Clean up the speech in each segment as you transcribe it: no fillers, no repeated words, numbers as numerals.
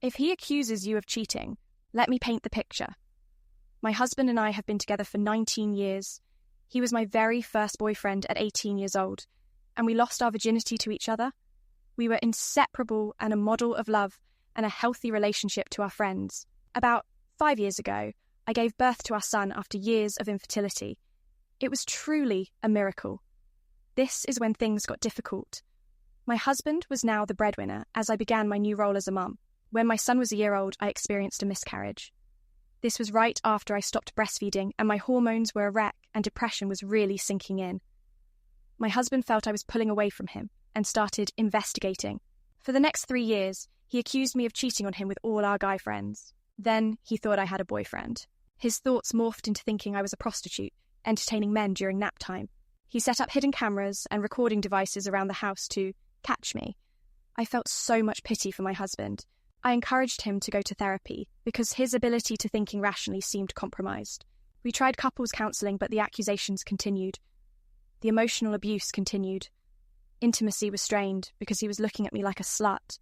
If he accuses you of cheating, let me paint the picture. My husband and I have been together for 19 years. He was my very first boyfriend at 18 years old, and we lost our virginity to each other. We were inseparable and a model of love and a healthy relationship to our friends. About 5 years ago, I gave birth to our son after years of infertility. It was truly a miracle. This is when things got difficult. My husband was now the breadwinner as I began my new role as a mum. When my son was a year old, I experienced a miscarriage. This was right after I stopped breastfeeding and my hormones were a wreck and depression was really sinking in. My husband felt I was pulling away from him and started investigating. For the next 3 years, he accused me of cheating on him with all our guy friends. Then he thought I had a boyfriend. His thoughts morphed into thinking I was a prostitute, entertaining men during nap time. He set up hidden cameras and recording devices around the house to catch me. I felt so much pity for my husband. I encouraged him to go to therapy because his ability to thinking rationally seemed compromised. We tried couples counselling, but the accusations continued. The emotional abuse continued. Intimacy was strained because he was looking at me like a slut,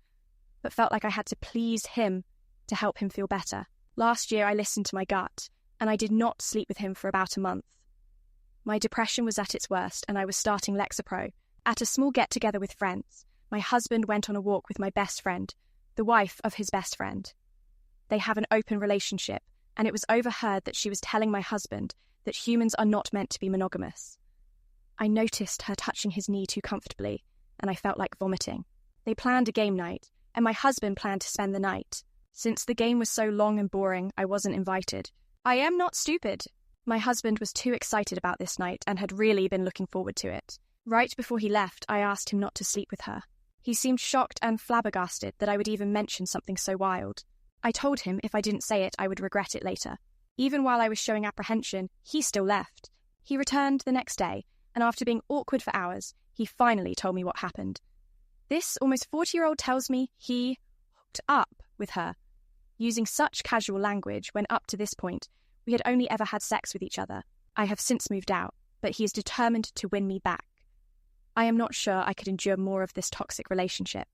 but felt like I had to please him to help him feel better. Last year I listened to my gut, and I did not sleep with him for about a month. My depression was at its worst, and I was starting Lexapro. At a small get-together with friends, my husband went on a walk with my best friend, the wife of his best friend. They have an open relationship, and it was overheard that she was telling my husband that humans are not meant to be monogamous. I noticed her touching his knee too comfortably, and I felt like vomiting. They planned a game night, and my husband planned to spend the night. Since the game was so long and boring, I wasn't invited. I am not stupid. My husband was too excited about this night and had really been looking forward to it. Right before he left, I asked him not to sleep with her. He seemed shocked and flabbergasted that I would even mention something so wild. I told him if I didn't say it, I would regret it later. Even while I was showing apprehension, he still left. He returned the next day, and after being awkward for hours, he finally told me what happened. This almost 40-year-old tells me he hooked up with her, using such casual language when up to this point, we had only ever had sex with each other. I have since moved out, but he is determined to win me back. I am not sure I could endure more of this toxic relationship.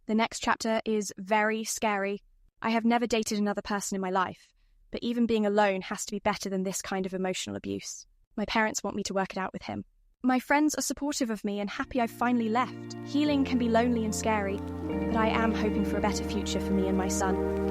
The next chapter is very scary. I have never dated another person in my life, but even being alone has to be better than this kind of emotional abuse. My parents want me to work it out with him. My friends are supportive of me and happy I've finally left. Healing can be lonely and scary, but I am hoping for a better future for me and my son.